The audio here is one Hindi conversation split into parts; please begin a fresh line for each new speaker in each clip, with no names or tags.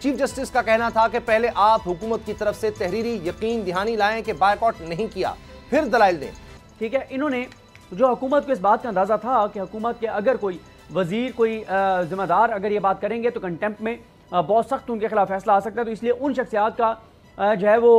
चीफ जस्टिस का कहना था कि पहले आप हुकूमत की तरफ से तहरीरी यकीन दहानी लाएं कि बायकॉट नहीं किया, फिर दलाइल दें।
ठीक है, इन्होंने जो हुकूमत को इस बात का अंदाज़ा था कि हुकूमत के अगर कोई वजीर, कोई जिम्मेदार अगर ये बात करेंगे तो कंटेम्प्ट में बहुत सख्त उनके खिलाफ फैसला आ सकता है, तो इसलिए उन शख्सियात का जो है वो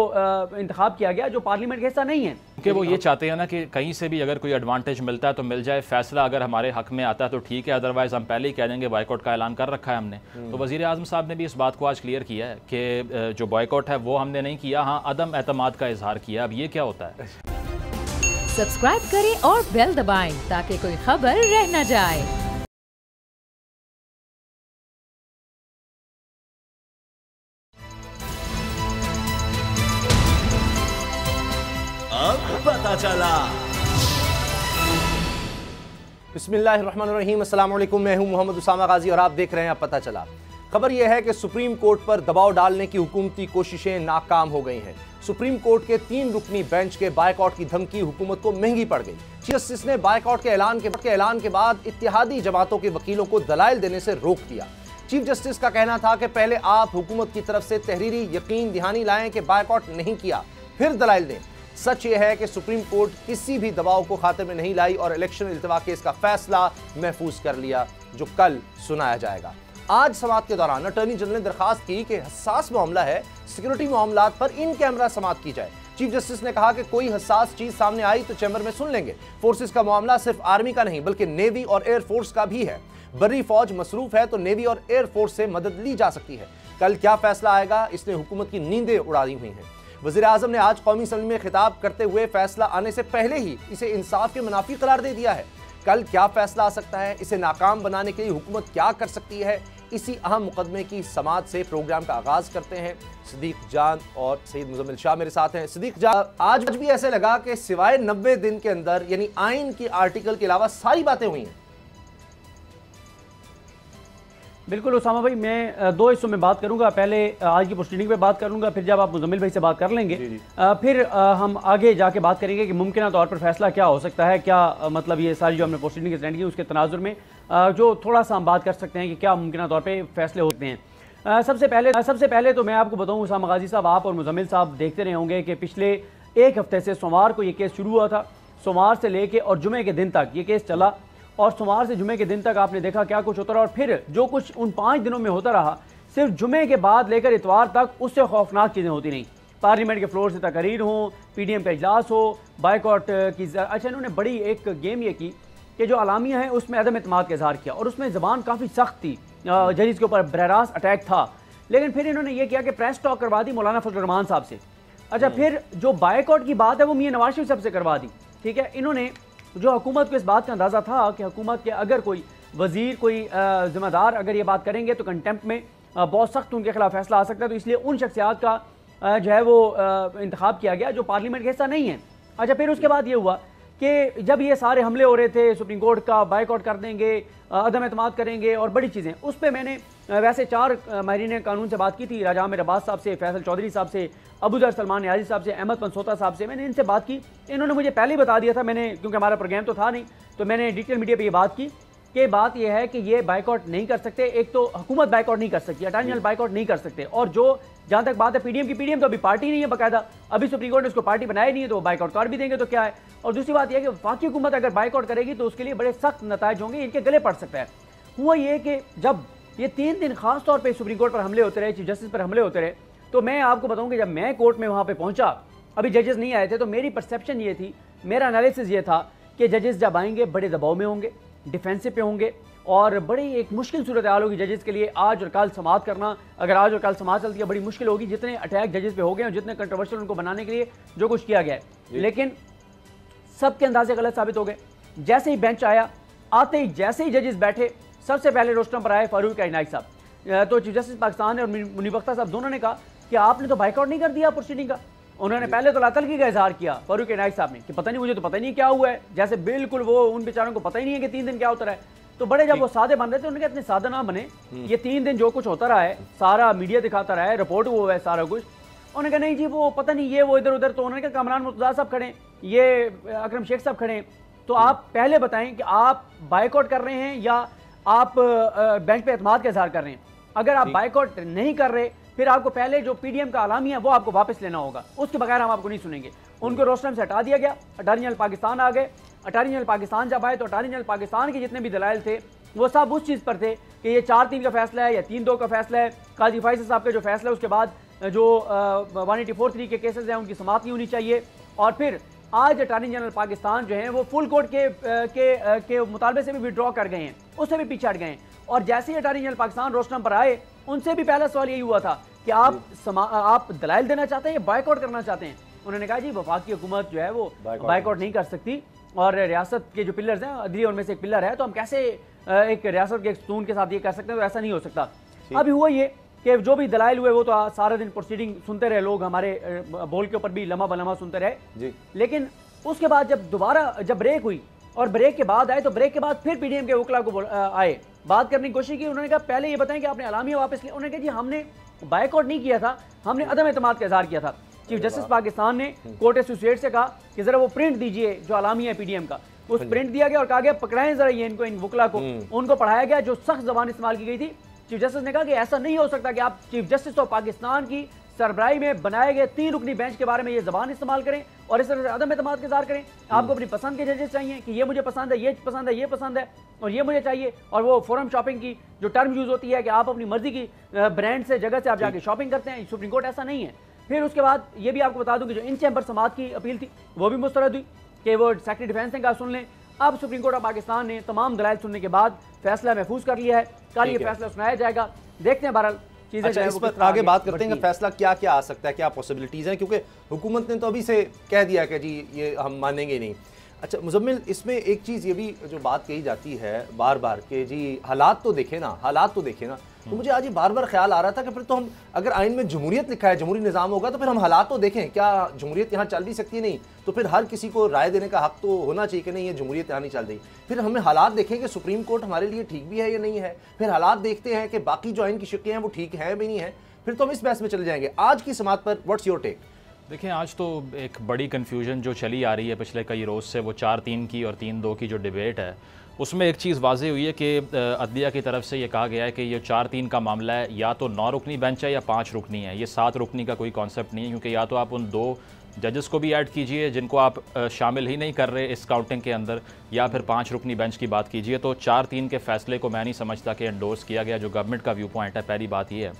इंतखाब किया गया जो पार्लियामेंट का हिस्सा नहीं है।
क्योंकि वो ये चाहते हैं ना कि कहीं से भी अगर कोई एडवांटेज मिलता है तो मिल जाए, फैसला अगर हमारे हक में आता है तो ठीक है, अदरवाइज हम पहले ही कह देंगे बायकॉट का ऐलान कर रखा है हमने। तो वज़ीर आज़म साहब ने भी इस बात को आज क्लियर किया है कि जो बॉयकॉट है वो हमने नहीं किया, हाँ अदम एतमाद का इजहार किया। अब ये क्या होता है?
सब्सक्राइब करें और बेल दबाएं ताकि कोई खबर रह न जाए।
अब पता चला।
बिस्मिल्लाहिर्रहमानिर्रहीम, अस्सलाम वालेकुम। मैं हूं मोहम्मद उसामा गाजी और आप देख रहे हैं अब पता चला। खबर यह है कि सुप्रीम कोर्ट पर दबाव डालने की हुकूमती कोशिशें नाकाम हो गई हैं। सुप्रीम कोर्ट के 3 रुकनी बेंच के बायकॉट की धमकी हुकूमत को महंगी पड़ गई। चीफ जस्टिस ने बायकॉट के ऐलान के बाद इत्तेहादी जमातों के वकीलों को दलाइल देने से रोक दिया। चीफ जस्टिस का कहना था कि पहले आप हुकूमत की तरफ से तहरीरी यकीन दहानी लाएं कि बायकॉट नहीं किया, फिर दलाइल दें। सच यह है कि सुप्रीम कोर्ट किसी भी दबाव को खातिर में नहीं लाई और इलेक्शन इल्तिवा केस का फैसला महफूज कर लिया, जो कल सुनाया जाएगा। आज समाअत के दौरान अटॉर्नी जनरल ने दरखास्त की कि हसास मामला है, सिक्योरिटी मामलात पर इन कैमरा समाअत की जाए। चीफ जस्टिस ने कहा कि कोई हसास चीज सामने आई तो चैम्बर में सुन लेंगे। फोर्सेस का मामला सिर्फ आर्मी का नहीं बल्कि नेवी और एयरफोर्स का भी है। बर्री फौज मसरूफ है तो नेवी और एयरफोर्स से मदद ली जा सकती है। कल क्या फैसला आएगा, इसने हुकूमत की नींदें उड़ा दी हुई हैं। वज़ीर आज़म ने आज कौमी असम्बली में खिताब करते हुए फैसला आने से पहले ही इसे इंसाफ के मुनाफी करार दे दिया है। कल क्या फैसला आ सकता है, इसे नाकाम बनाने के लिए हुकूमत क्या कर सकती है, इसी अहम मुकदमे की समाअत से प्रोग्राम का आगाज करते हैं। सिद्दीक जान और सईद मुजम्मिल शाह मेरे साथ हैं। सिद्दीक जान, आज भी ऐसे लगा कि सिवाय 90 दिन के अंदर यानी आइन की आर्टिकल के अलावा सारी बातें हुई हैं।
बिल्कुल उसामा भाई, मैं 2 हिस्सों में बात करूंगा। पहले आज की प्रोसीडिंग पे बात करूंगा, फिर जब आप मुजम्मिल भाई से बात कर लेंगे फिर हम आगे जाके बात करेंगे कि मुमकिन तौर पर फैसला क्या हो सकता है, क्या मतलब ये सारी जो हमने प्रोसीडिंग स्टैंड की उसके तनाजुर में जो थोड़ा सा हम बात कर सकते हैं कि क्या मुमकिन तौर पर फैसले होते हैं। सबसे पहले तो मैं आपको बताऊँ उसामा गाजी साहब, आप और मुजम्मिल साहब देखते रहे होंगे कि पिछले 1 हफ्ते से सोमवार को ये केस शुरू हुआ था। सोमवार से लेके और जुमे के दिन तक ये केस चला और सोमवार से जुमे के दिन तक आपने देखा क्या कुछ होता रहा और फिर जो कुछ उन 5 दिनों में होता रहा, सिर्फ जुमे के बाद लेकर इतवार तक उससे खौफनाक चीज़ें होती रहीं। पार्लियामेंट के फ्लोर से तकरीर हो, PDM का इजलास हो, बायकॉट की अच्छा इन्होंने बड़ी एक गेम ये की कि जो अलामिया है उसमें अदम एतमाद का इजहार किया और उसमें ज़बान काफ़ी सख्त थी, जजिस के ऊपर बररास्त अटैक था। लेकिन फिर इन्होंने ये किया कि प्रेस टॉक करवा दी मौलाना फजल रहमान साहब से। अच्छा, फिर जो बायकॉट की बात है वो मियां नवाज शरीफ साहब से करवा दी। ठीक है, इन्होंने जो हुकूमत को इस बात का अंदाज़ा था कि हुकूमत के अगर कोई वजीर, कोई जिम्मेदार अगर ये बात करेंगे तो कंटेम्प्ट में बहुत सख्त उनके खिलाफ फैसला आ सकता है, तो इसलिए उन शख्सियात का जो है वो इंतखाब किया गया जो पार्लियामेंट का हिस्सा नहीं है। अच्छा, फिर उसके बाद ये हुआ कि जब ये सारे हमले हो रहे थे, सुप्रीम कोर्ट का बायकॉट कर देंगे, अदम एतमाद करेंगे और बड़ी चीज़ें, उस पर मैंने वैसे 4 माहिरीन कानून से बात की थी, राजा आमिर अब्बास साहब से, फैसल चौधरी साहब से, अबूजर सलमान न्याजी साहब से, अहमद पंसोता साहब से, मैंने इनसे बात की। इन्होंने मुझे पहले ही बता दिया था, मैंने क्योंकि हमारा प्रोग्राम तो था नहीं तो मैंने डिटेल मीडिया पे ये बात की कि बात यह है कि ये बायकॉट नहीं कर सकते। एक तो हुकूमत बायकॉट नहीं कर सकती, अटॉर्नी जनरल बायकॉट नहीं कर सकते, और जो जहाँ तक बात है PDM की, PDM तो अभी पार्टी नहीं है बाकायदा, अभी सुप्रीम कोर्ट ने उसको पार्टी बनाई नहीं है तो बायकॉट कर भी देंगे तो क्या है। और दूसरी बात यह है कि वफाकी हुकूमत अगर बायकॉट करेगी तो उसके लिए बड़े सख्त नताइज होंगे, इनके गले पड़ सकता है। हुआ ये कि जब ये 3 दिन खास तौर पर सुप्रीम कोर्ट पर हमले होते रहे, चीफ जस्टिस पर हमले होते रहे, तो मैं आपको बताऊं कि जब मैं कोर्ट में वहाँ पे पहुँचा, अभी जजेस नहीं आए थे, तो मेरी परसेप्शन ये थी, मेरा एनालिसिस ये था कि जजेस जब आएंगे बड़े दबाव में होंगे, डिफेंसिव पे होंगे और बड़ी एक मुश्किल सूरत हाल होगी जजेस के लिए। आज और कल समाअत करना, अगर आज और कल समाअत चलती है बड़ी मुश्किल होगी, जितने अटैक जजेस पे हो गए और जितने कंट्रोवर्शियल उनको बनाने के लिए जो कुछ किया गया है। लेकिन सबके अंदाजे गलत साबित हो गए। जैसे ही बेंच आया, आते ही जैसे ही जजेस बैठे, सबसे पहले रोस्टम पर आए फारूक इनायत साहब। तो चीफ जस्टिस पाकिस्तान और मुनीब अख्तर साहब दोनों ने कहा कि आपने तो बायकॉट नहीं कर दिया प्रोसीडिंग का। उन्होंने पहले तो लातलगी का इजहार किया फारूक इनायत साहब ने कि पता नहीं, मुझे तो पता नहीं क्या हुआ है, जैसे बिल्कुल वो उन बेचारों को पता ही नहीं है कि 3 दिन क्या होता है। तो बड़े जब वो सादे बन रहे थे, उन्होंने कहा इतने सादा ना बने, ये 3 दिन जो कुछ होता रहा है, सारा मीडिया दिखाता रहा है, रिपोर्ट हुआ है सारा कुछ। उन्होंने कहा नहीं जी वो पता नहीं ये वो इधर उधर। तो उन्होंने कहा कामरान मुर्तज़ा साहब खड़े, ये अकरम शेख साहब खड़े, तो आप पहले बताएं कि आप बायकॉट कर रहे हैं या आप बेंच पे एतमाद का इजहार कर रहे हैं। अगर आप बाइकआउट नहीं कर रहे फिर आपको पहले जो पीडीएम का अलामिया है वो आपको वापस लेना होगा, उसके बगैर हम आपको नहीं सुनेंगे। उनको रोस्टरम से हटा दिया गया, अटॉर्नी जनरल पाकिस्तान आ गए। अटॉर्नी जनरल पाकिस्तान जब आए तो अटॉर्नी जनरल पाकिस्तान के जितने भी दलाइल थे वो सब उस चीज़ पर थे कि ये 4-3 का फैसला है या 3-2 का फैसला है। काजी फैसल साहब का जो फैसला है उसके बाद जो 184(3) के केसेस हैं उनकी समाप्त नहीं होनी चाहिए। और फिर आज अटॉर्नी जनरल पाकिस्तान जो है वो फुल कोर्ट के मुतालबे से भी विड्रॉ कर गए हैं, उससे भी पीछे हट गए हैं। और जैसे ही अटॉर्नी जनरल पाकिस्तान रोस्टरम पर आए उनसे भी पहला सवाल यही हुआ था कि आप दलाइल देना चाहते हैं या बाइकआउट करना चाहते हैं। उन्होंने कहा जी वफाकी हुकूमत जो है वो बाइकआउट नहीं कर सकती और रियासत के जो पिलर्स हैं अदलिया उनमें से एक पिलर है, तो हम कैसे एक रियासत के सुतून के साथ ये कर सकते हैं, तो ऐसा नहीं हो सकता। अभी हुआ ये कि जो भी दलाइल हुए वो तो सारा दिन प्रोसीडिंग सुनते रहे लोग, हमारे बोल के ऊपर भी लम्हा बलम्हा सुनते रहे। लेकिन उसके बाद जब दोबारा जब ब्रेक हुई और ब्रेक के बाद आए तो ब्रेक के बाद फिर पीडीएम के वकला को आए, बात करने की कोशिश की। उन्होंने कहा पहले ये बताएं कि आपने अलामिया वापस लिया। उन्होंने कहा जी हमने बाइकआउट नहीं किया था, हमने अदम एतमाद का इजहार किया था। चीफ जस्टिस पाकिस्तान ने कोर्ट एसोसिएट से कहा कि जरा वो प्रिंट दीजिए जो अलामिया है पीडीएम का। उस प्रिंट दिया गया और कहा गया पकड़ाएं जरा ये इनको, इन वकला को। उनको पढ़ाया गया जो सख्त जबान इस्तेमाल की गई थी। चीफ जस्टिस ने कहा कि ऐसा नहीं हो सकता कि आप चीफ जस्टिस ऑफ पाकिस्तान की सरबराही में बनाए गए 3 रुकनी बेंच के बारे में ये जबान इस्तेमाल करें और इस तरह से अदम एतमाद का इज़हार करें। आपको अपनी पसंद के जजेस चाहिए कि ये मुझे पसंद है, ये पसंद है, ये पसंद है और ये मुझे चाहिए। और वो फोरम शॉपिंग की जो टर्म यूज होती है कि आप अपनी मर्जी की ब्रांड से जगह से आप जाके शॉपिंग करते हैं, सुप्रीम कोर्ट ऐसा नहीं है। फिर उसके बाद ये भी आपको बता दूं कि जो इन चैम्बर समात की अपील थी वो भी मुस्तरद हुई कि वो सेक्रेटरी डिफेंस ने कहा सुन लें। अब सुप्रीम कोर्ट ऑफ पाकिस्तान ने तमाम दलाइल सुनने के बाद फैसला महफूज कर लिया है। कल ये फैसला सुनाया जाएगा, देखते हैं बहरहाल चीजें।
अच्छा, इस पर आगे बात करते हैं कि फैसला क्या क्या आ सकता है, क्या पॉसिबिलिटीज हैं, क्योंकि हुकूमत ने तो अभी से कह दिया कि जी ये हम मानेंगे नहीं। अच्छा मुजम्मिल, इसमें एक चीज़ ये भी जो बात कही जाती है बार बार कि जी हालात तो देखे ना, हालात तो देखे ना, तो मुझे आज ये बार बार ख्याल आ रहा था कि फिर तो हम अगर आइन में जमहूरियत लिखा है, जमहूरी निज़ाम होगा, तो फिर हम हालात तो देखें। क्या जमहूरियत यहाँ चल भी सकती नहीं? तो फिर हर किसी को राय देने का हक तो होना चाहिए कि नहीं ये जमहूरियत यहाँ नहीं चल रही। फिर हमें हालात देखें कि सुप्रीम कोर्ट हमारे लिए ठीक भी है या नहीं है। फिर हालात देखते हैं कि बाकी जो आइन की शिक्कें हैं वो ठीक हैं भी नहीं है। फिर तो हम इस बहस में चले जाएंगे। आज की समात पर व्हाट्स योर टेक?
देखिए, आज तो एक बड़ी कन्फ्यूजन जो चली आ रही है पिछले कई रोज़ से, वो 4-3 की और 3-2 की जो डिबेट है उसमें एक चीज़ वाज़ेह हुई है कि अदलिया की तरफ से ये कहा गया है कि ये 4-3 का मामला है, या तो 9 रुकनी बेंच है या 5 रुकनी है। ये 7 रुकनी का कोई कॉन्सेप्ट नहीं है, क्योंकि या तो आप उन 2 जजेस को भी ऐड कीजिए जिनको आप शामिल ही नहीं कर रहे इस काउंटिंग के अंदर, या फिर 5 रुकनी बेंच की बात कीजिए। तो 4-3 के फैसले को मैं नहीं समझता कि एंडोर्स किया गया, जो गवर्नमेंट का व्यू पॉइंट है। पहली बात ये है।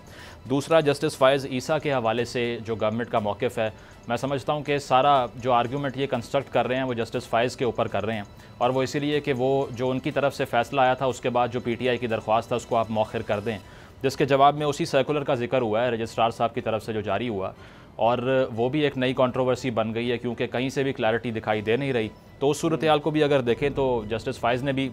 दूसरा, जस्टिस फ़ायज़ ईसा के हवाले से जो गवर्नमेंट का मौक़िफ़ है, मैं समझता हूँ कि सारा जो आर्गूमेंट ये कंस्ट्रक्ट कर रहे हैं वो जस्टिस फ़ायज़ के ऊपर कर रहे हैं, और वो इसीलिए कि वो जो उनकी तरफ से फ़ैसला आया था उसके बाद जो PTI की दरख्वास्त था उसको आप मौखिर कर दें, जिसके जवाब में उसी सर्कुलर का जिक्र हुआ है रजिस्ट्रार साहब की तरफ से जो जारी हुआ, और वो भी एक नई कंट्रोवर्सी बन गई है क्योंकि कहीं से भी क्लैरिटी दिखाई दे नहीं रही। तो उस सूरत हाल को भी अगर देखें तो जस्टिस फ़ायज़ ने भी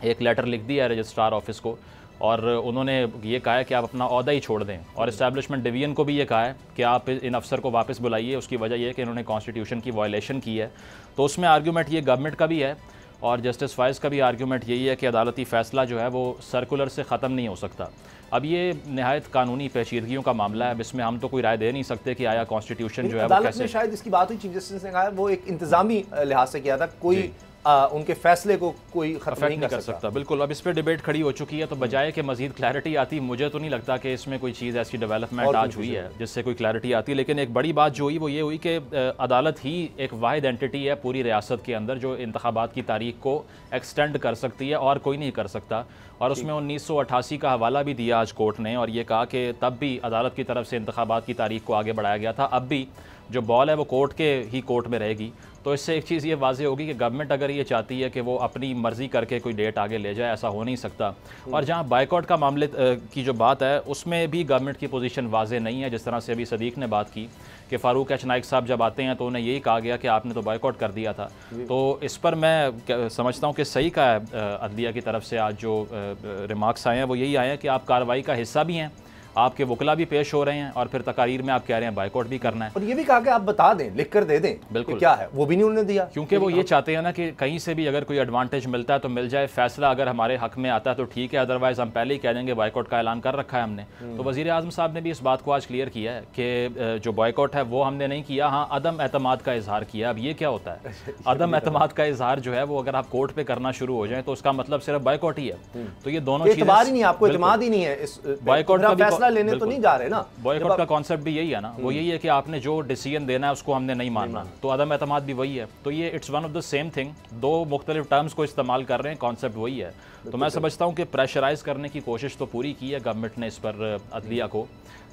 एक लेटर लिख दिया है रजिस्ट्रार ऑफिस को, और उन्होंने ये कहा है कि आप अपना ओहदा ही छोड़ दें, और इस्टेब्लिशमेंट डिवीज़न को भी ये कहा है कि आप इन अफसर को वापस बुलाइए। उसकी वजह यह है कि इन्होंने कॉन्स्टिट्यूशन की वायलेशन की है। तो उसमें आर्गूमेंट ये गवर्नमेंट का भी है और जस्टिस फ़ायज़ का भी आर्गूमेंट यही है कि अदालती फ़ैसला जो है वो सर्कुलर से ख़त्म नहीं हो सकता। अब ये नहायत कानूनी पेचीदगियों का मामला है, अब इसमें हम तो कोई राय दे नहीं सकते कि आया कॉन्स्टिट्यूशन जो है वो कैसे।
शायद इसकी बात हुई, चीफ जस्टिस ने कहा वो एक इंतजामी लिहाज से किया था, कोई उनके फैसले को कोई खत्म नहीं कर सकता।
बिल्कुल, अब इस पर डिबेट खड़ी हो चुकी है, तो बजाय कि मजीद क्लैरिटी आती, मुझे तो नहीं लगता कि इसमें कोई चीज़ ऐसी डेवलपमेंट आज हुई है जिससे कोई क्लैरिटी आती। लेकिन एक बड़ी बात जो हुई वो ये हुई कि अदालत ही एक वाहिद एंटिटी है पूरी रियासत के अंदर जो इंतखाबात की तारीख को एक्सटेंड कर सकती है और कोई नहीं कर सकता। और उसमें 1988 का हवाला भी दिया आज कोर्ट ने, और ये कहा कि तब भी अदालत की तरफ से इंतखाबात की तारीख को आगे बढ़ाया गया था, अब भी जो बॉल है वो कोर्ट के ही कोर्ट में रहेगी। तो इससे एक चीज़ ये वाज़ेह होगी कि गवर्नमेंट अगर ये चाहती है कि वो अपनी मर्ज़ी करके कोई डेट आगे ले जाए, ऐसा हो नहीं सकता। और जहाँ बाइकआउट का मामले की जो बात है उसमें भी गवर्नमेंट की पोजीशन वाज़ेह नहीं है। जिस तरह से अभी सदीक ने बात की कि फ़ारूक एच नाइक साहब जब आते हैं तो उन्हें यही कहा गया कि आपने तो बाइकआउट कर दिया था। तो इस पर मैं समझता हूँ कि सही का है अदलिया की तरफ से आज जो रिमार्क्स आए हैं वो यही आए हैं कि आप कार्रवाई का हिस्सा भी हैं आपके वकला भी पेश हो रहे हैं और फिर तकारीर में आप कह रहे हैं बाइकआउट भी करना है।
और ये भी कहा कि आप बता दें, लिख कर दे दें
बिल्कुल
क्या है, वो भी नहीं उन्होंने दिया,
क्योंकि वो ये चाहते हैं ना कि कहीं से भी अगर कोई एडवांटेज मिलता है तो मिल जाए, फैसला अगर हमारे हक में आता है तो ठीक है, अदरवाइज हम पहले ही कह देंगे बाइकआउट का ऐलान कर रखा है हमने। तो वज़ीर आज़म साहब ने भी इस बात को आज क्लियर किया है कि जो बाइकआउट है वो हमने नहीं किया, हाँ अदम एतमाद का इजहार किया। अब ये क्या होता है अदम एतमाद का इजहार जो है वो अगर आप कोर्ट पे करना शुरू हो जाए तो उसका मतलब सिर्फ बाइकआउट ही है। तो ये दोनों चीजें
ही नहीं, आपको एतमाद ही नहीं है इस
बाइकआउट का
फैसला लेने तो नहीं जा रहे ना।
बॉयकॉट का कॉन्सेप्ट भी यही है ना, वो यही है कि आपने जो डिसीजन देना है उसको हमने नहीं मानना, तो अदम एतमाद भी वही है। तो ये it's one of the same thing, दो मुख्तलिफ टर्म्स को इस्तेमाल कर रहे हैं, कॉन्सेप्ट वही है। तो मैं समझता हूँ कि प्रेशराइज करने की कोशिश तो पूरी की है गवर्नमेंट ने इस पर अदलिया को,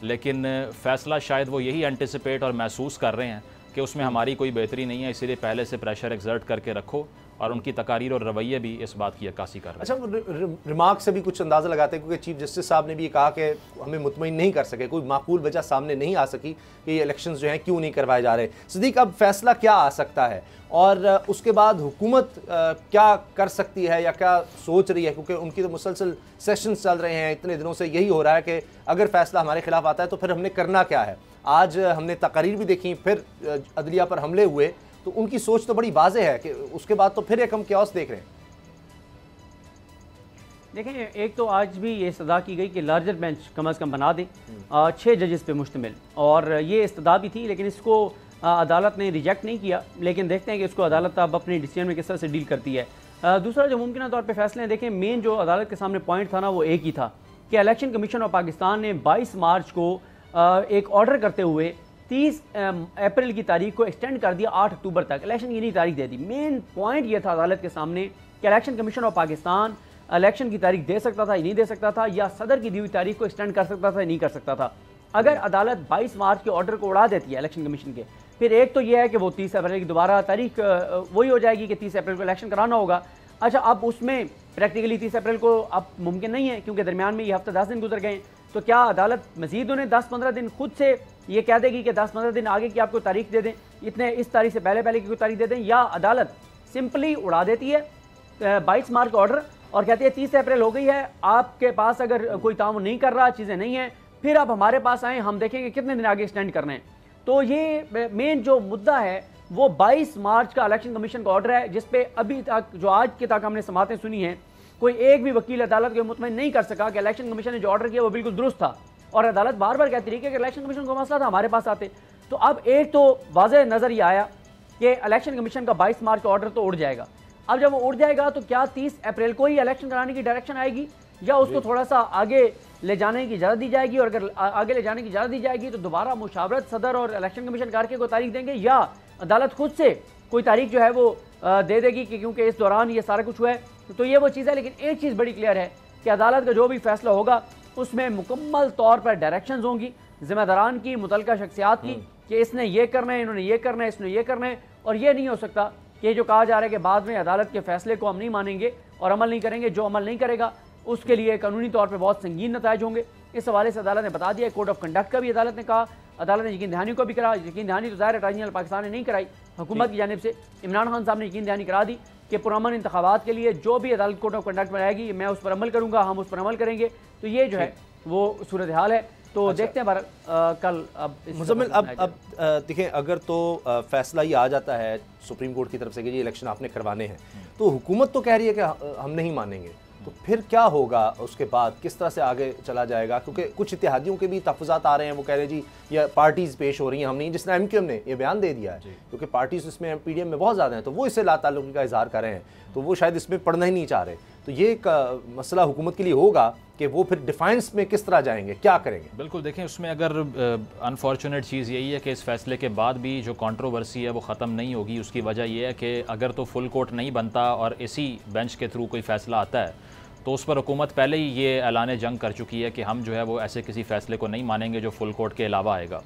लेकिन फैसला शायद वो यही एंटिसिपेट और महसूस कर रहे हैं कि उसमें हमारी कोई बेहतरी नहीं है, इसीलिए पहले से प्रेशर एक्सर्ट करके रखो, और उनकी तकारीर और रवैये भी इस बात की अक्कासी कर रहे हैं।
अच्छा, रिमार्क से भी कुछ अंदाज़ा लगाते हैं, क्योंकि चीफ जस्टिस साहब ने भी कहा कि हमें मुतमईन नहीं कर सके, कोई माकूल वजह सामने नहीं आ सकी कि ये इलेक्शंस जो हैं क्यों नहीं करवाए जा रहे। सिद्दीक, अब फैसला क्या आ सकता है और उसके बाद हुकूमत क्या कर सकती है या क्या सोच रही है, क्योंकि उनकी तो मुसलसल सेशंस चल रहे हैं, इतने दिनों से यही हो रहा है कि अगर फैसला हमारे खिलाफ आता है तो फिर हमने करना क्या है। आज हमने तकारीर भी देखी, फिर अदलिया पर हमले हुए, तो उनकी सोच तो बड़ी वाज़ेह है कि उसके बाद तो फिर एक हम क्यास देख रहे हैं।
देखें, एक तो आज भी ये इस्तदा की गई कि लार्जर बेंच कम अज़ कम बना दें 6 जजेस पे मुश्तमिल, और ये इस्तदा भी थी, लेकिन इसको अदालत ने रिजेक्ट नहीं किया। लेकिन देखते हैं कि इसको अदालत अब अपने डिसीजन में किस तरह से डील करती है। दूसरा जो मुमकिन तौर पर फैसले हैं, देखें मेन जो अदालत के सामने पॉइंट था ना वो एक ही था कि इलेक्शन कमीशन ऑफ पाकिस्तान ने 22 मार्च को एक ऑर्डर करते हुए 30 अप्रैल की तारीख को एक्सटेंड कर दिया 8 अक्टूबर तक, इलेक्शन की नई तारीख दे दी। मेन पॉइंट ये था अदालत के सामने कि election commission of Pakistan election की तारीख दे सकता था या नहीं दे सकता था, या सदर की दी हुई तारीख को एक्सटेंड कर सकता था या नहीं कर सकता था। अगर अदालत 22 मार्च के ऑर्डर को उड़ा देती है इलेक्शन कमीशन के, फिर एक तो यह है कि वो 30 अप्रैल की दोबारा तारीख वही हो जाएगी कि 30 अप्रैल को इलेक्शन कराना होगा। अच्छा, अब उसमें प्रैक्टिकली 30 अप्रैल को अब मुमकिन नहीं है, क्योंकि दरमियान में ये हफ्ता 10 दिन गुजर गए। तो क्या अदालत मजीद उन्हें 10-15 दिन खुद से ये कह देगी कि 10-15 दिन आगे की आपको तारीख दे दें, इतने इस तारीख से पहले की कोई तारीख दे दें, या अदालत सिंपली उड़ा देती है 22 मार्च का ऑर्डर और कहती है 30 अप्रैल हो गई है, आपके पास अगर कोई ताउन नहीं कर रहा, चीज़ें नहीं हैं, फिर आप हमारे पास आएँ, हम देखेंगे कितने दिन आगे एक्सटेंड करने हैं। तो ये मेन जो मुद्दा है वो 22 मार्च का इलेक्शन कमीशन का ऑर्डर है, जिसपे अभी तक जो आज के तक हमने समातें सुनी हैं, कोई एक भी वकील अदालत को मुतमईन नहीं कर सका कि इलेक्शन कमीशन ने जो ऑर्डर किया वो बिल्कुल दुरुस्त था। और अदालत बार बार कहती रही कि इलेक्शन कमीशन का मसला था, हमारे पास आते। तो अब एक तो वाज़ेह नज़र ये आया कि इलेक्शन कमीशन का 22 मार्च का ऑर्डर तो उड़ जाएगा। अब जब वो उड़ जाएगा तो क्या 30 अप्रैल को ही इलेक्शन कराने की डायरेक्शन आएगी, या उसको थोड़ा सा आगे ले जाने की इजाज़त दी जाएगी? और अगर आगे ले जाने की इजाज़त दी जाएगी तो दोबारा मुशावरत सदर और इलेक्शन कमीशन करके कोई तारीख देंगे, या अदालत खुद से कोई तारीख जो है वो दे देगी कि क्योंकि इस दौरान ये सारा कुछ हुआ है। तो ये वो चीज़ है। लेकिन एक चीज़ बड़ी क्लियर है कि अदालत का जो भी फैसला होगा उसमें मुकम्मल तौर पर डायरेक्शंस होंगी ज़िम्मेदारान की, मुतल्लिका शख्सियात की, कि इसने ये करना है, इन्होंने ये करना है, इसने ये करना है। और ये नहीं हो सकता कि जो कहा जा रहा है कि बाद में अदालत के फैसले को हम नहीं मानेंगे और अमल नहीं करेंगे, जो अमल नहीं करेगा उसके लिए कानूनी तौर पर बहुत संगीन नताइज होंगे। इस हवाले से अदालत ने बता दिया। कोड ऑफ कंडक्ट का भी अदालत ने कहा, अदालत ने यकीन दहानी को भी करा। यकीन दहानी तो ज़ाहिर अटॉर्नी जनरल पाकिस्तान ने नहीं कराई, हुकूमत की जानिब से इमरान खान साहब ने यकीन दहानी करा दी कि पुरअमन इंतखाबात के लिए जो भी अदालत कोड ऑफ कंडक्ट में आएगी मैं उस पर अमल करूँगा, हम उस पर अमल करेंगे। तो ये जो है वो सूरत हाल है। तो देखते हैं कल। अब
मुज़म्मिल, अब देखें, अगर तो फैसला ये आ जाता है सुप्रीम कोर्ट की तरफ से कि ये इलेक्शन आपने करवाने हैं, तो हुकूमत तो कह रही है कि हम नहीं मानेंगे, तो फिर क्या होगा उसके बाद, किस तरह से आगे चला जाएगा? क्योंकि कुछ इत्तेहादियों के भी तहफ़्फ़ुज़ात आ रहे हैं, वो कह रहे हैं जी ये पार्टीज़ पेश हो रही हैं, हम नहीं, जिसने MQM ने ये बयान दे दिया है, क्योंकि पार्टीज़ इसमें PDM में बहुत ज़्यादा हैं, तो वो इससे लाताल्लुक़ी का इज़हार कर रहे हैं, तो वो शायद इसमें पढ़ना ही नहीं चाह रहे। तो ये एक मसला हुकूमत के लिए होगा कि वो फिर डिफाइंस में किस तरह जाएंगे, क्या करेंगे?
बिल्कुल, देखें, उसमें अगर अनफॉर्चुनेट चीज़ यही है कि इस फैसले के बाद भी जो कंट्रोवर्सी है वो ख़त्म नहीं होगी। उसकी वजह यह है कि अगर तो फुल कोर्ट नहीं बनता और इसी बेंच के थ्रू कोई फ़ैसला आता है तो उस पर हुकूमत पहले ही ये ऐलान जंग कर चुकी है कि हम जो है वो ऐसे किसी फ़ैसले को नहीं मानेंगे जो फुल कोर्ट के अलावा आएगा।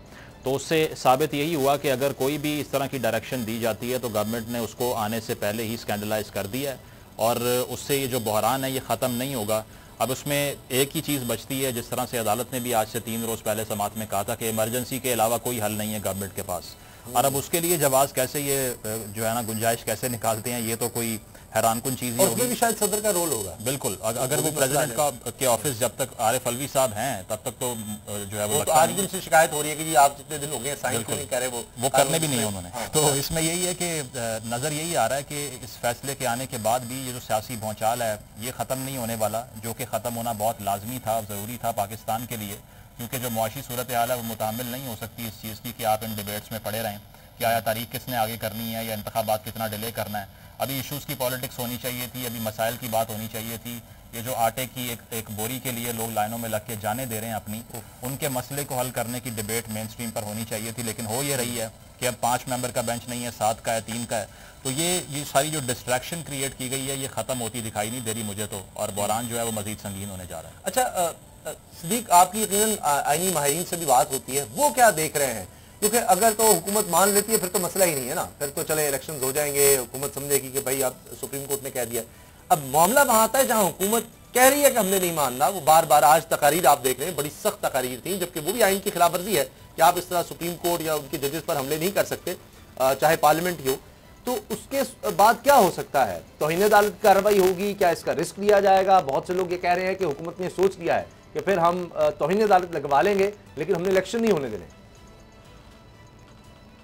तो उससे साबित यही हुआ कि अगर कोई भी इस तरह की डायरेक्शन दी जाती है तो गवर्नमेंट ने उसको आने से पहले ही स्कैंडलाइज कर दिया है, और उससे ये जो बहरान है ये ख़त्म नहीं होगा। अब उसमें एक ही चीज़ बचती है, जिस तरह से अदालत ने भी आज से 3 रोज़ पहले समात में कहा था कि इमरजेंसी के अलावा कोई हल नहीं है गवर्नमेंट के पास। और अब उसके लिए जवाज़ कैसे, ये जो है ना गुंजाइश कैसे निकालते हैं, ये तो कोई हैरानकुन चीज़
और उसमें भी शायद सदर का रोल होगा।
बिल्कुल, अगर वो प्रेसिडेंट का के ऑफिस जब तक आरिफ अलवी साहब हैं तब तक तो जो है वो
तो आज भी उनसे शिकायत हो रही है कि जी आप जितने दिन हो गए साइन क्यों नहीं करे, वो
करने भी नहीं है उन्होंने। तो इसमें यही है कि नज़र यही आ रहा है कि इस फैसले के आने के बाद भी ये जो सियासी भौचाल है ये ख़त्म नहीं होने वाला, जो कि ख़त्म होना बहुत लाजमी था, ज़रूरी था पाकिस्तान के लिए, क्योंकि जो मुआशी सूरत हाल है वो मुतामिल नहीं हो सकती इस चीज़ की कि आप इन डिबेट्स में पड़े रहें कि आया तारीख किसने आगे करनी है या इंतखाबात कितना डिले करना है। अभी इशूज़ की पॉलिटिक्स होनी चाहिए थी, अभी मसाइल की बात होनी चाहिए थी। ये जो आटे की एक बोरी के लिए लोग लाइनों में लग के जाने दे रहे हैं अपनी, उनके मसले को हल करने की डिबेट मेन स्ट्रीम पर होनी चाहिए थी, लेकिन हो ये रही है कि अब 5 मेंबर का बेंच नहीं है, 7 का है, 3 का है। तो ये सारी जो डिस्ट्रैक्शन क्रिएट की गई है ये ख़त्म होती दिखाई नहीं दे रही मुझे तो, और बहरान जो है वो मज़ीद संगीन होने जा रहा है।
अच्छा सिद्दीक, आपकी यकीनन आईनी माहिरीन से भी बात होती है, वो क्या देख रहे हैं? क्योंकि अगर तो हुकूमत मान लेती है फिर तो मसला ही नहीं है ना, फिर तो चले इलेक्शंस हो जाएंगे, हुकूमत समझेगी कि भाई अब सुप्रीम कोर्ट ने कह दिया। अब मामला वहां आता है जहां हुकूमत कह रही है कि हमने नहीं मानना, वो बार बार आज तकारीर आप देख रहे हैं, बड़ी सख्त तकारीर थी, जबकि वो भी आइन की खिलाफ वर्जी है कि आप इस तरह सुप्रीम कोर्ट या उनके जजेस पर हमले नहीं कर सकते, चाहे पार्लियामेंट ही हो। तो उसके बाद क्या हो सकता है? तौहीन अदालत की कार्रवाई होगी, क्या इसका रिस्क लिया जाएगा? बहुत से लोग ये कह रहे हैं कि हुकूमत ने सोच लिया है कि फिर हम तौहीन अदालत लगवा लेंगे लेकिन हमने इलेक्शन नहीं होने देने।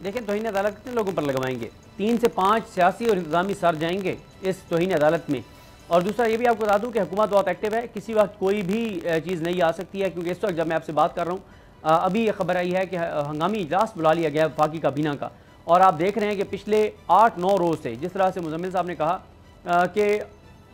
लेकिन तौहीन अदालत कितने लोगों पर लगवाएंगे? 3 से 5 सियासी और इंतजामी सर जाएंगे इस तौहीन अदालत में। और दूसरा ये भी आपको बता दूं कि हुकूमत बहुत एक्टिव है, किसी वक्त कोई भी चीज़ नहीं आ सकती है, क्योंकि इस वक्त जब मैं आपसे बात कर रहा हूँ अभी ये खबर आई है कि हंगामी इजलास बुला लिया गया वफाकी काबीना का, और आप देख रहे हैं कि पिछले 8-9 रोज़ से जिस तरह से मुजम्मिल साहब ने कहा कि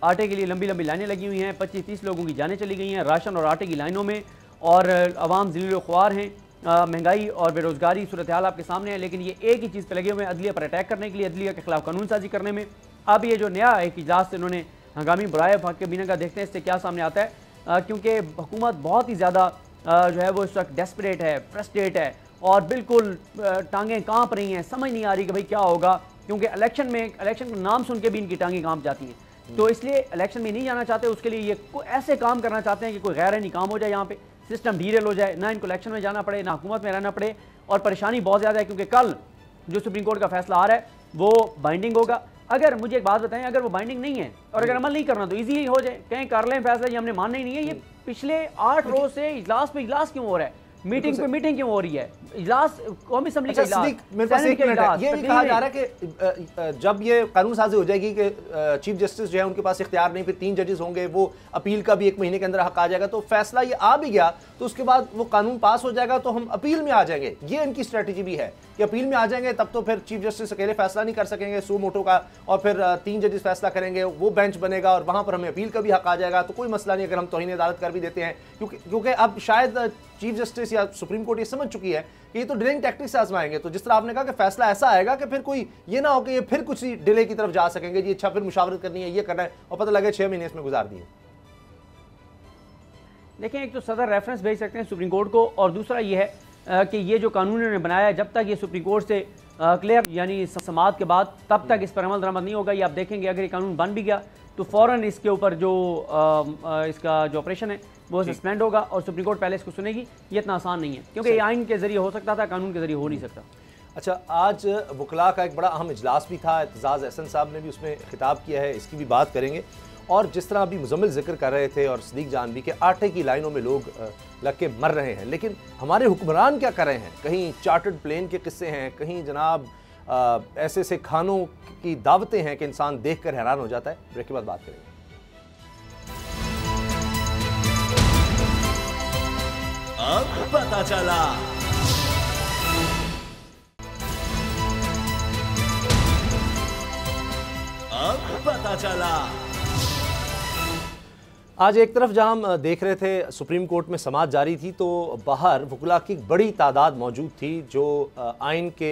आटे के लिए लंबी लंबी लाइनें लगी हुई हैं, 25-30 लोगों की जानें चली गई हैं राशन और आटे की लाइनों में, और आवाम ज़लील ख्वार हैं, महंगाई और बेरोज़गारी सूरत हाल आपके सामने है। लेकिन ये एक ही चीज़ पर लगे हुए हैं, अदलिया पर अटैक करने के लिए, अदलिया के खिलाफ कानून साजी करने में। अब ये जो नया एक इजलास इन्होंने हंगामी बुलाया वफाकी काबीना का, देखते हैं इससे क्या सामने आता है, क्योंकि हुकूमत बहुत ही ज़्यादा जो है वो इस वक्त डेस्परेट है, फ्रस्ट्रेट है, और बिल्कुल टांगें कांप रही हैं, समझ नहीं आ रही कि भाई क्या होगा, क्योंकि इलेक्शन का नाम सुन के भी इनकी टांगें कांप जाती हैं। तो इसलिए इलेक्शन में नहीं जाना चाहते, उसके लिए ये ऐसे काम करना चाहते हैं कि कोई गैर नहीं काम हो जाए, यहाँ पे सिस्टम डीरेल हो जाए, ना इनको इलेक्शन में जाना पड़े, ना हुकूमत में रहना पड़े। और परेशानी बहुत ज़्यादा है क्योंकि कल जो सुप्रीम कोर्ट का फैसला आ रहा है वो बाइंडिंग होगा। अगर मुझे एक बात बताएं, अगर वो बाइंडिंग नहीं है और अगर अमल नहीं करना तो ईजी हो जाए, कहीं कर लें फैसला, ये हमने मानना ही नहीं है। ये पिछले 8 रोज से इजलास पे इजलास क्यों हो रहा है, मीटिंग पे मीटिंग क्यों हो रही है, इजलास कौमी असम्बली का इजलास,
मेरे पास एक मिनट है। ये भी कहा जा रहा है कि जब ये कानून साजी हो जाएगी कि चीफ जस्टिस जो है उनके पास इख्तियार नहीं, फिर 3 जजेस होंगे, वो अपील का भी 1 महीने के अंदर हक आ जाएगा, तो फैसला ये आ भी गया तो उसके बाद वो कानून पास हो जाएगा तो हम अपील में आ जाएंगे। ये इनकी स्ट्रेटेजी भी है कि अपील में आ जाएंगे, तब तो फिर चीफ जस्टिस अकेले फैसला नहीं कर सकेंगे सू मोटो का, और फिर 3 जजेस फैसला करेंगे, वो बेंच बनेगा और वहां पर हमें अपील का भी हक आ जाएगा, तो कोई मसला नहीं अगर हम तौहीन अदालत कर भी देते हैं, क्योंकि अब शायद चीफ जस्टिस या सुप्रीम कोर्ट ये समझ चुकी है कि ये तो डिलेइंग टैक्टिक्स आजमाएंगे। तो जिस तरह आपने कहा कि फैसला ऐसा आएगा कि फिर कोई ये ना हो कि ये फिर कुछ डिले की तरफ जा सकेंगे, जी अच्छा फिर मुशावरत करनी है, ये करना है, और पता लगे 6 महीने इसमें गुजार दिए।
देखिए, एक तो सदर रेफरेंस भेज सकते हैं सुप्रीम कोर्ट को, और दूसरा ये है कि ये जो कानून इन्होंने बनाया जब तक ये सुप्रीम कोर्ट से क्लियर यानी समाअत के बाद तब तक इस पर अमल दरामद नहीं होगा। ये आप देखेंगे अगर ये कानून बन भी गया तो फ़ौरन इसके ऊपर जो इसका जो ऑपरेशन है वो सस्पेंड होगा और सुप्रीम कोर्ट पहले इसको सुनेगी। ये इतना आसान नहीं है क्योंकि ये आइन के जरिए हो सकता था, कानून के जरिए हो नहीं सकता।
अच्छा, आज वकला का एक बड़ा अहम इजलास भी था, एतजाज़ एहसन साहब ने भी उसमें खिताब किया है, इसकी भी बात करेंगे। और जिस तरह अभी मुजम्मिल जिक्र कर रहे थे और सदीक जान भी कि आटे की लाइनों में लोग लग के मर रहे हैं, लेकिन हमारे हुक्मरान क्या कर रहे हैं? कहीं चार्टर्ड प्लेन के किस्से हैं, कहीं जनाब ऐसे ऐसे खानों की दावतें हैं कि इंसान देख कर हैरान हो जाता है। ब्रेक के बाद बात करेंगे।
अब पता चला। अब पता चला।
आज एक तरफ जहां हम देख रहे थे सुप्रीम कोर्ट में समाअत जारी थी तो बाहर वकला की बड़ी तादाद मौजूद थी जो आइन के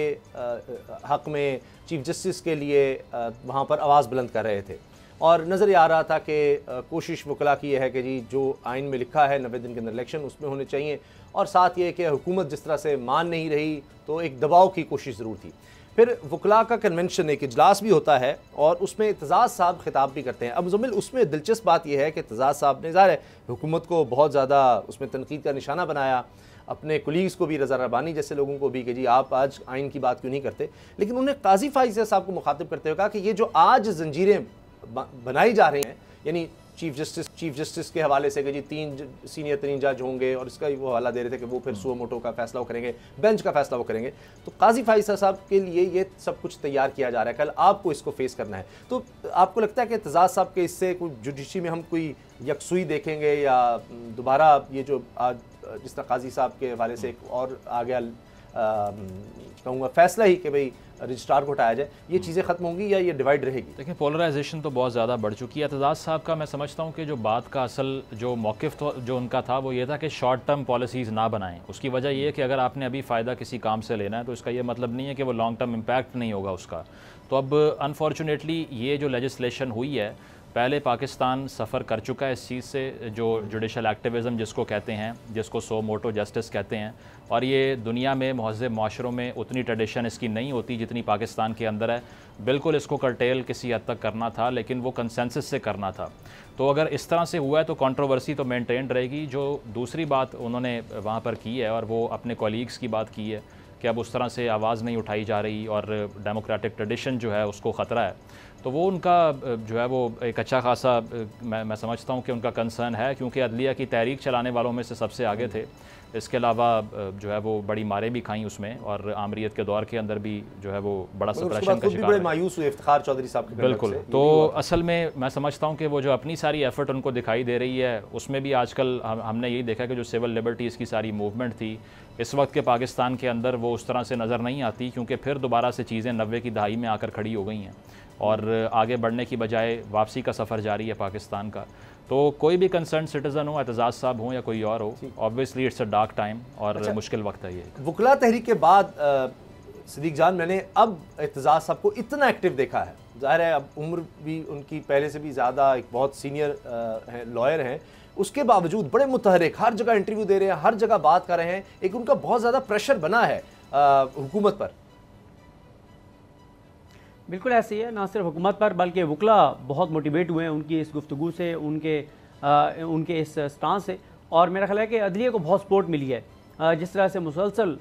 हक में चीफ जस्टिस के लिए वहां पर आवाज़ बुलंद कर रहे थे। और नज़र आ रहा था कि कोशिश वकला की यह है कि जी जो आइन में लिखा है 90 दिन के अंदर इलेक्शन उसमें होने चाहिए, और साथ ये कि हुकूमत जिस तरह से मान नहीं रही तो एक दबाव की कोशिश ज़रूर थी। फिर वकला का कन्वेंशन एक इजलास भी होता है और उसमें एतजाज़ साहब खिताब भी करते हैं। अब मुजम्मिल उसमें दिलचस्प बात यह है कि एतजाज़ साहब ने ज़ाहिर है हुकूमत को बहुत ज़्यादा उसमें तनकीद का निशाना बनाया, अपने कुलीग्स को भी, रज़ा रब्बानी जैसे लोगों को भी कि जी आप आज आइन की बात क्यों नहीं करते। लेकिन उन्हें काजी फाइज़ साहब को मुखातिब करते हुए कहा कि ये जो आज जंजीरें बनाई जा रही हैं, यानी चीफ जस्टिस के हवाले से कि जी 3 सीनियर जज होंगे और इसका वो हवाला दे रहे थे कि वो फिर सुओ मोटो का फैसला वो करेंगे, बेंच का फैसला वो करेंगे। तो काजी फाइज़ साहब के लिए ये सब कुछ तैयार किया जा रहा है, कल आपको इसको फेस करना है। तो आपको लगता है कि एतजाज़ साहब के इससे कोई जुडिशरी में हम कोई यकसुई देखेंगे, या दोबारा ये जो आज जिस तरह काजी साहब के हवाले से एक और आ गया कहूँगा फैसला ही कि भाई रजिस्ट्रार को हटाया जाए, ये चीज़ें ख़त्म होंगी या ये डिवाइड रहेगी?
देखिए, पोलराइजेशन तो बहुत ज़्यादा बढ़ चुकी है। एतजाज़ साहब का मैं समझता हूँ कि जो बात का असल जो मौक़िफ़ जो उनका था वो ये था कि शॉर्ट टर्म पॉलिसीज़ ना बनाएं। उसकी वजह ये है कि अगर आपने अभी फ़ायदा किसी काम से लेना है तो इसका ये मतलब नहीं है कि वो लॉन्ग टर्म इम्पैक्ट नहीं होगा उसका। तो अब अनफॉर्चुनेटली ये जो लेजिस्लेशन हुई है, पहले पाकिस्तान सफ़र कर चुका है इस चीज़ से, जो जुडिशल एक्टिविज़म जिसको कहते हैं, जिसको सो मोटो जस्टिस कहते हैं, और ये दुनिया में महज़ब माशरों में उतनी ट्रेडिशन इसकी नहीं होती जितनी पाकिस्तान के अंदर है। बिल्कुल इसको कर्टेल किसी हद तक करना था, लेकिन वो कंसेंसस से करना था। तो अगर इस तरह से हुआ है तो कंट्रोवर्सी तो मेंटेन रहेगी। जो दूसरी बात उन्होंने वहाँ पर की है, और वो अपने कॉलीग्स की बात की है कि अब उस तरह से आवाज़ नहीं उठाई जा रही और डेमोक्रेटिक ट्रेडिशन जो है उसको ख़तरा है, तो वो उनका जो है वो एक अच्छा खासा मैं समझता हूँ कि उनका कंसर्न है, क्योंकि अदलिया की तहरीक चलाने वालों में से सबसे आगे थे। इसके अलावा जो है वो बड़ी मारें भी खाई उसमें, और आमरीत के दौर के अंदर भी जो है वो बड़ा सप्रेशन का शिकार
मायूस हुए इफ्तिखार चौधरी साहब के।
बिल्कुल। तो असल में मैं समझता हूँ कि वो जो अपनी सारी एफर्ट उनको दिखाई दे रही है, उसमें भी आजकल हमने यही देखा कि जो सिविल लिबर्टीज़ की सारी मूवमेंट थी इस वक्त के पाकिस्तान के अंदर, वो उस तरह से नज़र नहीं आती, क्योंकि फिर दोबारा से चीज़ें 90 की दहाई में आकर खड़ी हो गई हैं और आगे बढ़ने की बजाय वापसी का सफ़र जारी है पाकिस्तान का। तो कोई भी कंसर्न सिटीज़न हो, एतजाज़ साहब हों या कोई और हो, obviously it's a dark time और मुश्किल वक्त है ये।
वकला तहरीक के बाद सिद्दीक जान, मैंने अब एतजाज़ साहब को इतना एक्टिव देखा है, ज़ाहिर है अब उम्र भी उनकी पहले से भी ज़्यादा, एक बहुत सीनियर हैं, लॉयर हैं, उसके बावजूद बड़े मुतहरिक, हर जगह इंटरव्यू दे रहे हैं, हर जगह बात कर रहे हैं। एक उनका बहुत ज़्यादा प्रेशर बना है हुकूमत पर।
बिल्कुल ऐसे ही है, ना सिर्फ हुकूमत पर बल्कि वकला बहुत मोटिवेट हुए हैं उनकी इस गुफ्तगू से, उनके इस स्टांस से, और मेरा ख्याल है कि अदलिया को बहुत सपोर्ट मिली है। जिस तरह से मुसलसल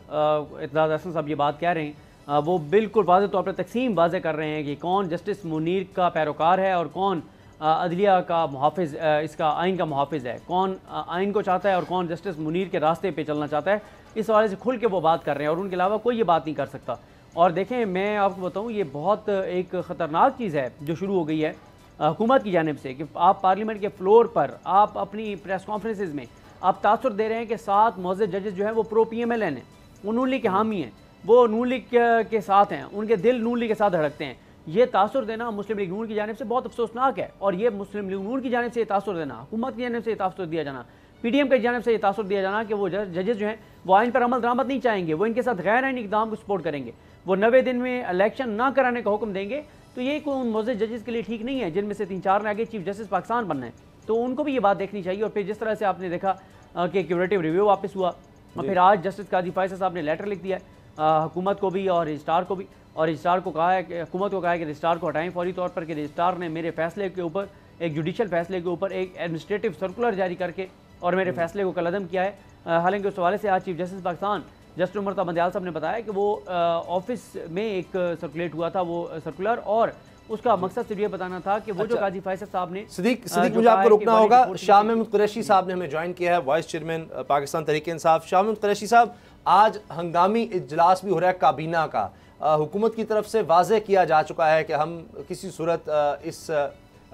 एतजाज़ अहसन साहब ये बात कह रहे हैं, वो बिल्कुल वाज़ेह तौर पर तकसीम वाज़ेह कर रहे हैं कि कौन जस्टिस मुनीर का पैरोकार है और कौन अदलिया का मुहाफ़िज़, इसका आइन का मुहाफ़िज़ है, कौन आइन को चाहता है और कौन जस्टिस मुनीर के रास्ते पे चलना चाहता है। इस हवाले से खुल के वो बात कर रहे हैं और उनके अलावा कोई ये बात नहीं कर सकता। और देखें, मैं आपको बताऊं, ये बहुत एक ख़तरनाक चीज़ है जो शुरू हो गई है हुकूमत की जानिब से, कि आप पार्लियामेंट के फ्लोर पर आप अपनी प्रेस कॉन्फ्रेंसेज में आप तासुर दे रहे हैं कि 7 मुअज़्ज़ज़ जजेस जो हैं वो प्रो PMLN हैं, वो नून लीग के हामी हैं, वो नून लीग के साथ हैं, उनके दिल नून लीग के साथ धड़कते हैं। ये तासुर देना मुस्लिम लीग नून की जानिब से बहुत अफसोसनाक है, और ये मुस्लिम लीग नून की जानिब से ये तासुर देना, हुकूमत की जानिब से ये तासुर दिया जाना, PDM की जानिब से ये तासुर दिया जाना कि वो जजेस जो हैं वो आइन पर अमल दरामद नहीं चाहेंगे, वो इनके साथ गैर आइनी इक़दाम को सपोर्ट करेंगे, वो 90 दिन में इलेक्शन ना कराने का हुक्म देंगे। तो ये कोई उन मुअज़्ज़ज़ जजेस के लिए ठीक नहीं है, जिनमें से 3-4 ने आगे चीफ जस्टिस पाकिस्तान बनना है। तो उनको भी ये बात देखनी चाहिए। और फिर जिस तरह से आपने देखा कि क्यूरेटिव रिव्यू वापस हुआ, और फिर आज जस्टिस काजी फाइज़ साहब ने लेटर लिख दिया हुकूमत को भी और रजिस्ट्रार को भी, और रजिस्ट्रार को कहा है कि हुकूमत को कहा है कि रजिस्ट्रार को हटाएं फौरी तौर पर, कि रजिस्ट्रार ने मेरे फैसले के ऊपर, एक जुडिशल फैसले के ऊपर एक एडमिनिस्ट्रेटिव सर्कुलर जारी करके और मेरे फैसले को कलअदम किया है। हालांकि उस हवाले से आज chief justice Pakistan justice Umar Bandial साहब ने बताया कि वो ऑफिस में एक सर्कुलेट हुआ था वो सर्कुलर, और उसका मकसद सिर्फ ये बताना था कि वो जो काजी फैसल साहब ने
सिद्दीक मुझे आपको रोकना होगा। शाह महमूद कुरैशी साहब ने हमें ज्वाइन किया है, वाइस चेयरमैन पाकिस्तान तहरीक इंसाफ। शाह महमूद कुरैशी साहब, आज हंगामी इजलास भी हो रहा है काबीना का, हुकूमत की तरफ से वाज़ेह किया जा चुका है कि हम किसी सूरत इस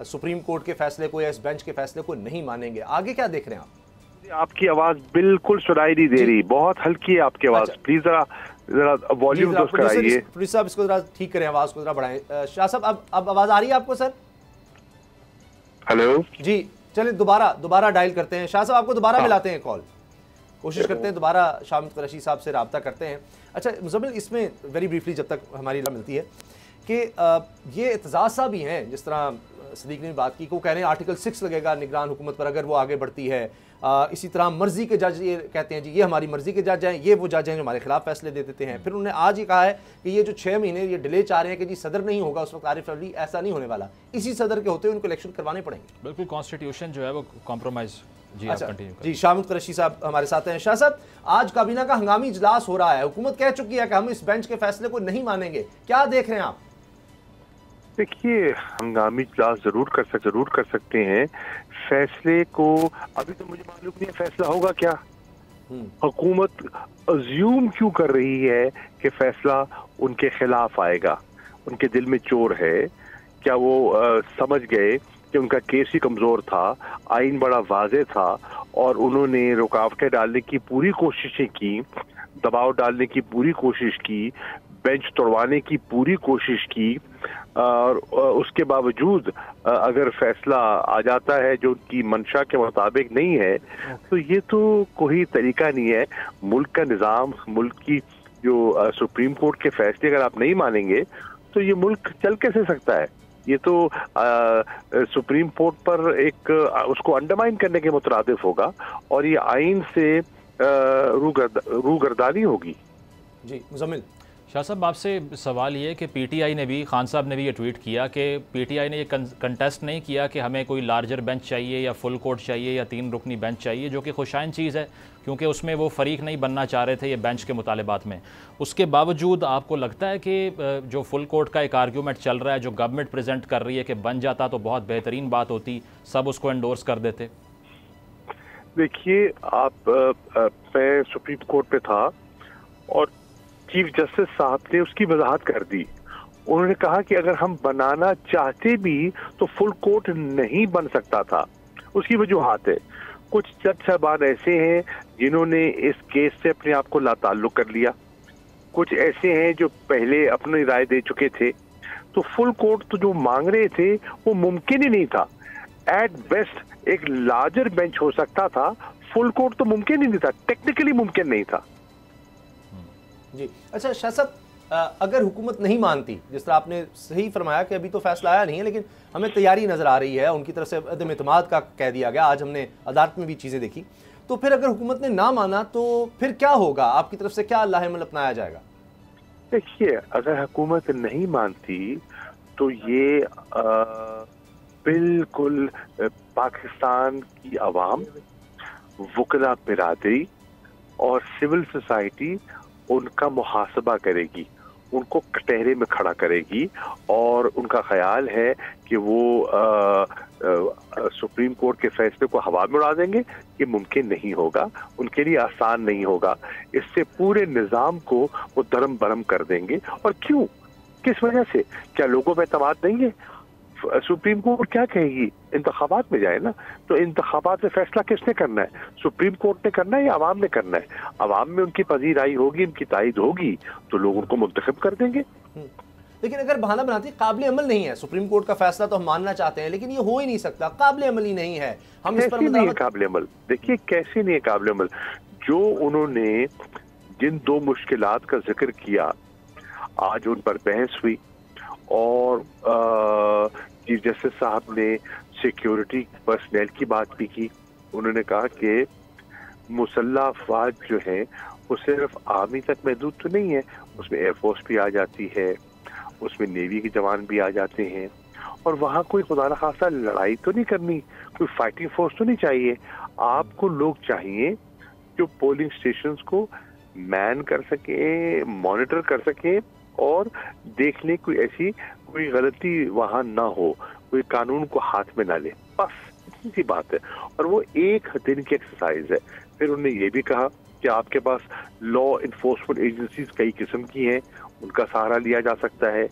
सुप्रीम कोर्ट के फैसले को या इस बेंच के फैसले को नहीं मानेंगे। आगे क्या देख रहे हैं आप?
आपकी आवाज बिल्कुल सुनाई नहीं दे रही, बहुत हल्की है आपकी आवाज। प्लीज जरा वॉल्यूम तो कराइए।
प्लीज साहब इसको जरा ठीक करें, आवाज को जरा बढ़ाएं। शाह साहब, अब आवाज आ रही है आपको? सर
हेलो
जी, चलिए दोबारा डायल करते हैं। शाह साहब, आपको दोबारा मिलाते हैं कॉल, कोशिश करते हैं दोबारा शाह महमूद कुरैशी साहब से रब्ता करते हैं। अच्छा मुज़म्मिल, इसमें वेरी ब्रीफली जब तक हमारी मिलती है कि ये एतजाज़ साहब ही हैं, जिस तरह सिद्दीक ने बात की, को कह रहे हैं आर्टिकल 6 लगेगा निगरान हुकूमत पर अगर वो आगे बढ़ती है। इसी तरह मर्जी के जज ये कहते हैं जी ये हमारी मर्जी के जज हैं, ये वो जज हैं जो हमारे खिलाफ फैसले दे देते हैं। फिर उन्होंने आज ही कहा है कि ये जो 6 महीने ये डिले चाह रहे हैं कि जी सदर नहीं होगा उस वक्त आरिफ अलवी, ऐसा नहीं होने वाला, इसी सदर के होते हुए उनको इलेक्शन करवाने पड़ेंगे।
बिल्कुल, कॉन्स्टिट्यूशन जो है वो कॉम्प्रोमाइज। जी
अच्छा, जी शाह महमूद कुरैशी साहब हमारे साथ हैं। शाह साहब, आज काबीना का हंगामी इजलास हो रहा है, हुकूमत कह चुकी है कि हम इस बेंच के फैसले को नहीं मानेंगे, क्या देख रहे हैं आप?
देखिए, हंगामी इजलास जरूर कर सकते हैं। फैसले को अभी तो मुझे मालूम नहीं है फैसला होगा क्या। हुकूमत अज्यूम क्यों कर रही है कि फैसला उनके खिलाफ आएगा? उनके दिल में चोर है क्या? वो समझ गए कि उनका केस ही कमजोर था, आइन बड़ा वाज़ेह था और उन्होंने रुकावटें डालने की पूरी कोशिशें की, दबाव डालने की पूरी कोशिश की, बेंच तोड़वाने की पूरी कोशिश की और उसके बावजूद अगर फैसला आ जाता है जो उनकी मंशा के मुताबिक नहीं है, तो ये तो कोई तरीका नहीं है। मुल्क का निज़ाम, मुल्क की जो सुप्रीम कोर्ट के फैसले अगर आप नहीं मानेंगे तो ये मुल्क चल कैसे सकता है? ये तो सुप्रीम कोर्ट पर एक उसको अंडरमाइन करने के मुतरादिफ होगा और ये आइन से रूगर्दानी होगी।
जी मुज़म्मिल।
शाह साहब, आपसे सवाल ये कि पीटीआई ने भी, खान साहब ने भी ये ट्वीट किया कि पीटीआई ने ये कंटेस्ट नहीं किया कि हमें कोई लार्जर बेंच चाहिए या फुल कोर्ट चाहिए या 3 रुकनी बेंच चाहिए, जो कि खुशाइन चीज़ है क्योंकि उसमें वो फरीक नहीं बनना चाह रहे थे ये बेंच के मुतालिबात में। उसके बावजूद आपको लगता है कि जो फुल कोर्ट का एक आर्ग्यूमेंट चल रहा है, जो गवर्नमेंट प्रेजेंट कर रही है कि बन जाता तो बहुत बेहतरीन बात होती, सब उसको एंडोर्स कर देते?
देखिए, मैं सुप्रीम कोर्ट पे था और चीफ जस्टिस साहब ने उसकी वजाहत कर दी। उन्होंने कहा कि अगर हम बनाना चाहते भी तो फुल कोर्ट नहीं बन सकता था। उसकी वजूहात है। कुछ जज साहबान ऐसे हैं जिन्होंने इस केस से अपने आप को लाताल्लुक कर लिया, कुछ ऐसे हैं जो पहले अपनी राय दे चुके थे। तो फुल कोर्ट तो जो मांग रहे थे वो मुमकिन ही नहीं था। एट बेस्ट एक लार्जर बेंच हो सकता था, फुल कोर्ट तो मुमकिन ही नहीं था, टेक्निकली मुमकिन नहीं था।
जी अच्छा शाह साहब, अगर हुकूमत नहीं मानती, जिस तरह आपने सही फरमाया कि अभी तो फैसला आया नहीं है लेकिन हमें तैयारी नज़र आ रही है, उनकी तरफ से अदम इत्मीनाद का कह दिया गया, आज हमने अदालत में भी चीज़ें देखी, तो फिर अगर हुकूमत ने ना माना तो फिर क्या होगा? आपकी तरफ से क्या लाहेमल अपनाया जाएगा?
देखिए, अगर हुकूमत नहीं मानती तो ये बिल्कुल पाकिस्तान की आवाम, वकला बिरादरी और सिविल सोसाइटी उनका मुहासबा करेगी, उनको कटहरे में खड़ा करेगी और उनका ख्याल है कि वो सुप्रीम कोर्ट के फैसले को हवा में उड़ा देंगे। ये मुमकिन नहीं होगा, उनके लिए आसान नहीं होगा। इससे पूरे निज़ाम को वो दरम बरम कर देंगे। और क्यों, किस वजह से? क्या लोगों पे एतमाद देंगे? सुप्रीम कोर्ट क्या कहेगी? इंतखाबात में जाए ना, तो इंतखाबात में फैसला किसने करना है? सुप्रीम कोर्ट ने करना है या अवाम ने करना है? अवाम में उनकी पजीराई होगी, उनकी तायद होगी तो लोग उनको मुंतखब कर देंगे।
लेकिन अगर बहाना बनाती काबिल अमल नहीं है, सुप्रीम कोर्ट का फैसला तो हम मानना चाहते हैं लेकिन ये हो ही नहीं सकता, काबिल अमल ही नहीं है, हम इस पर
नहीं है काबिल अमल। देखिए, कैसे नहीं है काबिल अमल? जो उन्होंने जिन 2 मुश्किलात का जिक्र किया, आज उन पर बहस हुई और चीफ जस्टिस साहब ने सिक्योरिटी पर्सनल की बात भी की। उन्होंने कहा कि मुसल्लह अफवाज जो है वो सिर्फ आर्मी तक महदूद तो नहीं है, उसमें एयरफोर्स भी आ जाती है, उसमें नेवी के जवान भी आ जाते हैं और वहाँ कोई खुदा न खासा लड़ाई तो नहीं करनी, कोई फाइटिंग फोर्स तो नहीं चाहिए। आपको लोग चाहिए जो पोलिंग स्टेशंस को मैन कर सके, मॉनिटर कर सके और देख ले कोई ऐसी कोई गलती वहां ना हो, कोई कानून को हाथ में ना ले, बस इतनी सी बात है। और वो 1 दिन की एक्सरसाइज है। फिर उन्होंने ये भी कहा कि आपके पास लॉ इन्फोर्समेंट एजेंसीज कई किस्म की हैं, उनका सहारा लिया जा सकता है,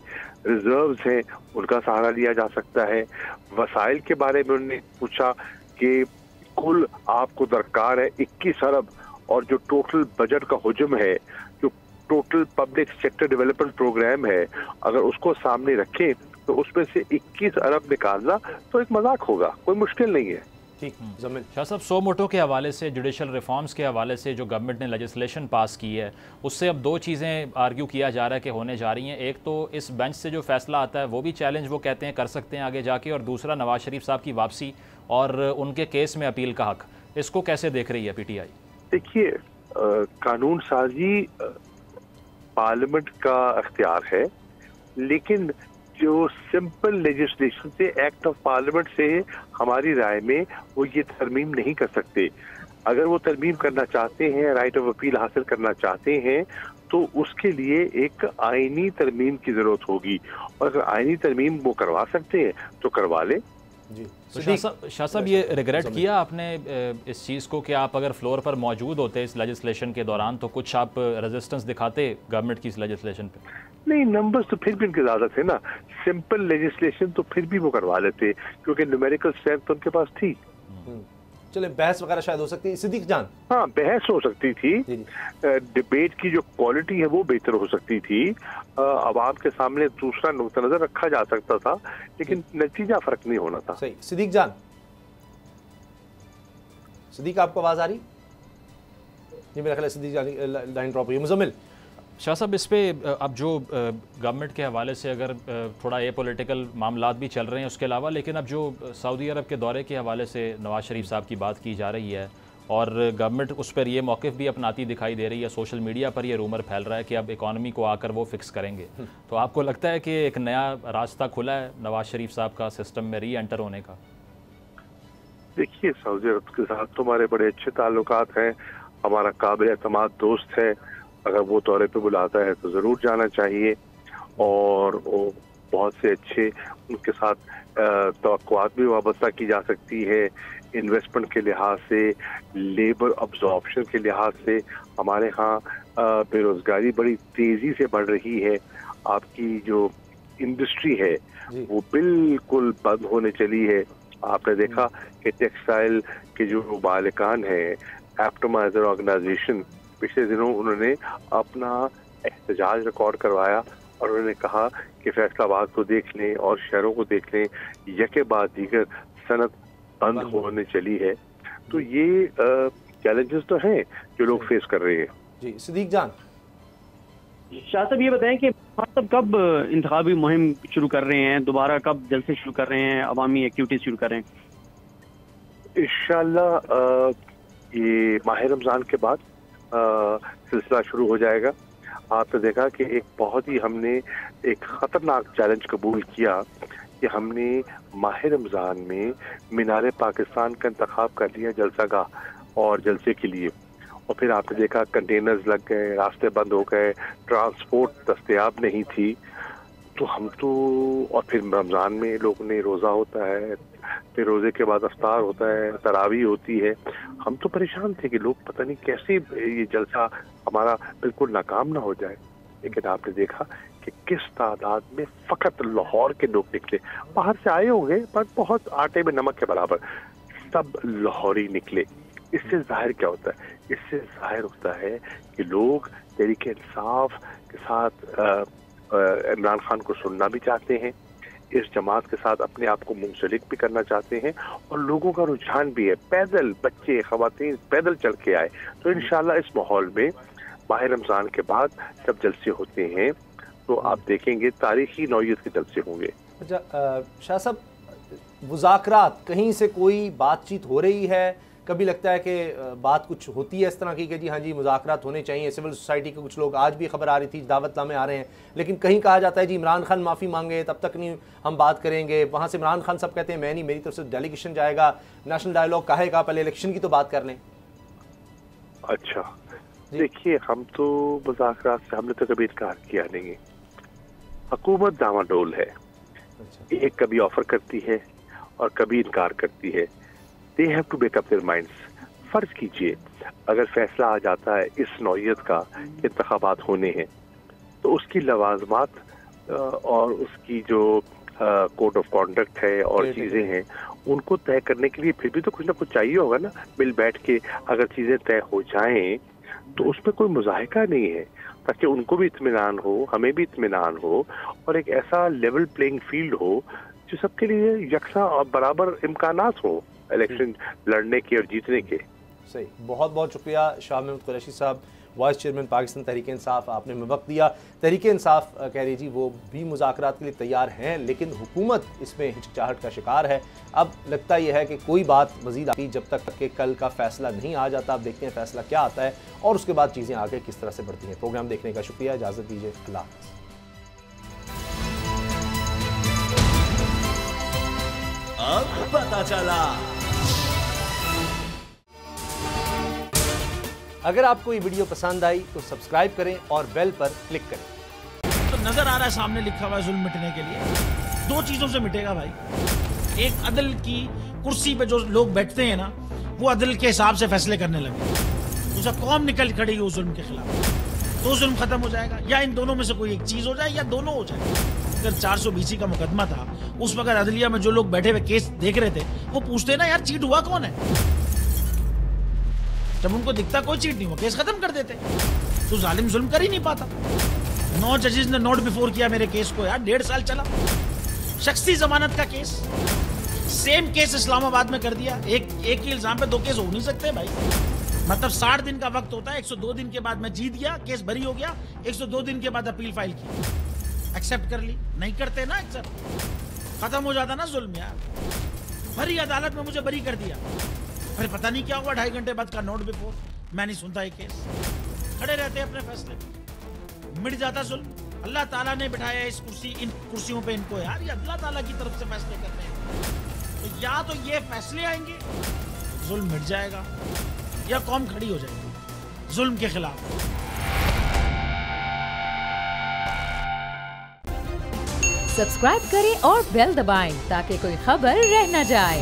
रिजर्व्स हैं उनका सहारा लिया जा सकता है। वसाइल के बारे में उन्होंने पूछा कि कुल आपको दरकार है 21 अरब और जो टोटल बजट का हुजम है, जो total public sector development program है, अगर उसको सामने रखें तो उसमें से 21 अरब निकालना तो एक मजाक होगा, कोई मुश्किल नहीं है।
ठीक जमीन
शाह साहब, 100 मोटो के हवाले से, जुडिशल रिफॉर्म्स के हवाले से जो गवर्नमेंट ने लेजिस्लेशन पास की है, उससे अब 2 चीज़ें आर्ग्यू किया जा रहा है कि होने जा रही हैं। एक तो इस बेंच से जो फैसला आता है वो भी चैलेंज वो कहते हैं कर सकते हैं आगे जाके, और दूसरा नवाज शरीफ साहब की वापसी और उनके केस में अपील का हक। इसको कैसे देख रही है पीटीआई?
देखिए, कानून साजी पार्लियामेंट का अख्तियार है, लेकिन जो सिंपल लेजिस्लेशन से, एक्ट ऑफ पार्लियामेंट से हमारी राय में वो ये तरमीम नहीं कर सकते। अगर वो तरमीम करना चाहते हैं, राइट ऑफ अपील हासिल करना चाहते हैं, तो उसके लिए एक आईनी तरमीम की जरूरत होगी, और अगर आईनी तरमीम वो करवा सकते हैं तो करवा लें।
जी
तो शाह साहब, ये रिग्रेट किया आपने इस चीज़ को कि आप अगर फ्लोर पर मौजूद होते इस लेजिस्लेशन के दौरान तो कुछ आप रेजिस्टेंस दिखाते गवर्नमेंट की इस लेजिस्लेशन पे?
नहीं, नंबर्स तो फिर भी उनके ज्यादा थे ना। सिंपल लेजिस्लेशन तो फिर भी वो करवा लेते, क्योंकि न्यूमेरिकल स्ट्रेंथ तो उनके पास थी।
चले, बहस वगैरह शायद हो सकती है। सिद्दीक जान,
हाँ, बहस हो सकती थी, डिबेट की जो क्वालिटी है वो बेहतर हो सकती थी, आवाम के सामने दूसरा नुक्ता नजर रखा जा सकता था, लेकिन नतीजा फर्क नहीं होना था।
सही। सिद्दीक जान, सिद्दीक आपको आवाज आ रही? जी, मेरा ख्याल है सिद्दीक जान लाइन ड्रॉप हुई। मुजम्मिल
शाह साहब, इस पे अब जो गवर्नमेंट के हवाले से अगर थोड़ा ए पॉलिटिकल मामलात भी चल रहे हैं उसके अलावा, लेकिन अब जो सऊदी अरब के दौरे के हवाले से नवाज़ शरीफ साहब की बात की जा रही है और गवर्नमेंट उस पर ये मौक़िफ़ भी अपनाती दिखाई दे रही है, सोशल मीडिया पर ये रूमर फैल रहा है कि अब इकॉनमी को आकर वो फिक्स करेंगे, तो आपको लगता है कि एक नया रास्ता खुला है नवाज़ शरीफ साहब का सिस्टम में री एंटर होने का?
देखिए, सऊदी अरब के साथ तो हमारे बड़े अच्छे ताल्लुकात हैं, हमारा काबिल एतमाद दोस्त है, अगर वो दौरे पे बुलाता है तो ज़रूर जाना चाहिए, और वो बहुत से अच्छे उनके साथ तवक्कुआत भी वाबस्ता की जा सकती है, इन्वेस्टमेंट के लिहाज से, लेबर अब्जॉर्प्शन के लिहाज से। हमारे यहाँ बेरोजगारी बड़ी तेज़ी से बढ़ रही है, आपकी जो इंडस्ट्री है वो बिल्कुल बंद होने चली है। आपने देखा कि टेक्सटाइल के जो मालिकान हैं, एप्टोमाइजर ऑर्गेनाइजेशन, पिछले दिनों उन्होंने अपना एहतजाज रिकॉर्ड करवाया और उन्होंने कहा कि फैसलाबाद को देख लें और शहरों को देख लें, यके बाद दीगर सनत बंद होने चली है। तो ये चैलेंजेस तो हैं जो लोग फेस कर रहे हैं।
जी, सिद्दीक जान।
शाह साहब, ये बताएं कि आप कब इंतखाबी मुहिम शुरू कर रहे हैं, दोबारा कब जलसे शुरू कर रहे हैं, अवामी एक्टिविटीज शुरू कर रहे हैं?
इंशाल्लाह ये माह रमज़ान के बाद सिलसिला शुरू हो जाएगा। आपने देखा कि एक बहुत ही हमने एक ख़तरनाक चैलेंज कबूल किया कि हमने माह रमज़ान में मीनार पाकिस्तान का इंतखाब कर लिया जलसागाह और जलसे के लिए, और फिर आपने देखा कंटेनर्स लग गए, रास्ते बंद हो गए, ट्रांसपोर्ट दस्तयाब नहीं थी। तो हम तो, और फिर रमज़ान में लोगों ने रोज़ा होता है, फिर रोज़े के बाद अफ्तार होता है, तरावी होती है, हम तो परेशान थे कि लोग पता नहीं कैसे ये जलसा हमारा बिल्कुल नाकाम ना हो जाए। लेकिन आपने देखा कि किस तादाद में फ़कत लाहौर के लोग निकले, बाहर से आए होंगे पर बहुत आटे में नमक के बराबर, सब लाहौरी निकले। इससे जाहिर क्या होता है? इससे जाहिर होता है कि लोग तहरीक इंसाफ के साथ इमरान खान को सुनना भी चाहते हैं, इस जमात के साथ अपने आप को मुंसलिक भी करना चाहते हैं, और लोगों का रुझान भी है, पैदल बच्चे खवातीन पैदल चल के आए। तो इंशाल्लाह इस माहौल में माह रमज़ान के बाद जब जलसे होते हैं तो आप देखेंगे तारीखी नौयत के जलसे होंगे।
अच्छा शाह साहब, मुज़ाकरात कहीं से कोई बातचीत हो रही है? कभी लगता है कि बात कुछ होती है इस तरह की कि जी हाँ जी मुज़ाकरात होने चाहिए, सिविल सोसाइटी के कुछ लोग, आज भी खबर आ रही थी दावतनामे आ रहे हैं, लेकिन कहीं कहा जाता है जी इमरान खान माफ़ी मांगे तब तक नहीं हम बात करेंगे, वहाँ से इमरान खान सब कहते हैं मैं नहीं, मेरी तरफ से डेलीगेशन जाएगा, नेशनल डायलॉग कहेगा, पहले इलेक्शन की तो बात कर लें।
अच्छा, देखिए, हम तो मुज़ाकरात से हमने तो कभी इनकार किया नहीं, हुकूमत डामाडोल है। एक कभी ऑफर करती है और कभी इनकार करती है। They have to make up their minds. फर्ज कीजिए अगर फैसला आ जाता है इस नौयत का इंतखाबात होने हैं, तो उसकी लवाजमात और उसकी जो कोड ऑफ कॉन्डक्ट है और चीज़ें हैं, उनको तय करने के लिए फिर भी तो कुछ ना कुछ चाहिए होगा ना। मिल बैठ के अगर चीज़ें तय हो जाएं तो उसमें कोई मुज़ाहिका नहीं है, ताकि उनको भी इत्मीनान हो, हमें भी इत्मीनान हो, और एक ऐसा लेवल प्लेइंग फील्ड हो जो सबके लिए यकसा और बराबर इम्कानात हो इलेक्शन लड़ने के और जीतने के।
सही, बहुत बहुत शुक्रिया शाह महमूद कुरैशी साहब, वाइस चेयरमैन पाकिस्तान तहरीक इंसाफ, आपने हमें वक्त दिया। तहरीक इंसाफ कह रही जी वो भी मुज़ाकरात के लिए तैयार हैं, लेकिन हुकूमत इसमें हिचकिचाहट का शिकार है। अब लगता यह है कि कोई बात मज़ीद आती जब तक कि कल का फैसला नहीं आ जाता। अब देखते हैं फैसला क्या आता है और उसके बाद चीज़ें आगे किस तरह से बढ़ती हैं। प्रोग्राम देखने का शुक्रिया, इजाज़त दीजिए, अल्लाह हाफ़िज़।
अब पता चला।
अगर आपको ये वीडियो पसंद आई तो सब्सक्राइब करें और बेल पर क्लिक करें।
तो नजर आ रहा है सामने लिखा हुआ है जुल्म मिटने के लिए 2 चीजों से मिटेगा भाई। एक, अदल की कुर्सी पे जो लोग बैठते हैं ना, वो अदल के हिसाब से फैसले करने लगे। दूसरा, कौम निकल खड़ी उस जुल्म के खिलाफ, तो जुल्म खत्म हो जाएगा। या इन दोनों में से कोई एक चीज हो जाए या दोनों हो जाए। अगर 420 का मुकदमा था, उस वक्त अदलिया में जो लोग बैठे हुए केस देख रहे थे, वो पूछते ना यार चीट हुआ कौन है। जब उनको दिखता कोई चीट नहीं हुआ, केस खत्म कर देते। तो जालिम जुल्म कर ही नहीं पाता। 9 जजेस ने नोट बिफोर किया मेरे केस को यार, 1.5 साल चला। शख्सी जमानत का केस, सेम केस इस्लामाबाद में कर दिया। एक ही इल्जाम पे 2 केस हो नहीं सकते भाई। मतलब 60 दिन का वक्त होता है। 102 दिन के बाद मैं जीत गया, केस बरी हो गया। 102 दिन के बाद अपील फाइल की, एक्सेप्ट कर ली। नहीं करते ना एक्सेप्ट, खत्म हो जाता ना जुल्म यार। भरी अदालत में मुझे बरी कर दिया, फिर पता नहीं क्या हुआ 2.5 घंटे बाद का नोट बिफोर। मैं नहीं सुनता ये केस, खड़े रहते अपने फैसले, मिट जाता जुल्म। अल्लाह ताला ने बिठाया इन कुर्सियों पे इनको यार, ये अल्लाह ताला की तरफ से फैसले करते हैं। तो या तो ये फैसले आएंगे, जुल्म मिट जाएगा, या कौम खड़ी हो जाएगी जुल्म के खिलाफ।
सब्सक्राइब करें और बेल दबाएं ताकि कोई खबर रह न जाए।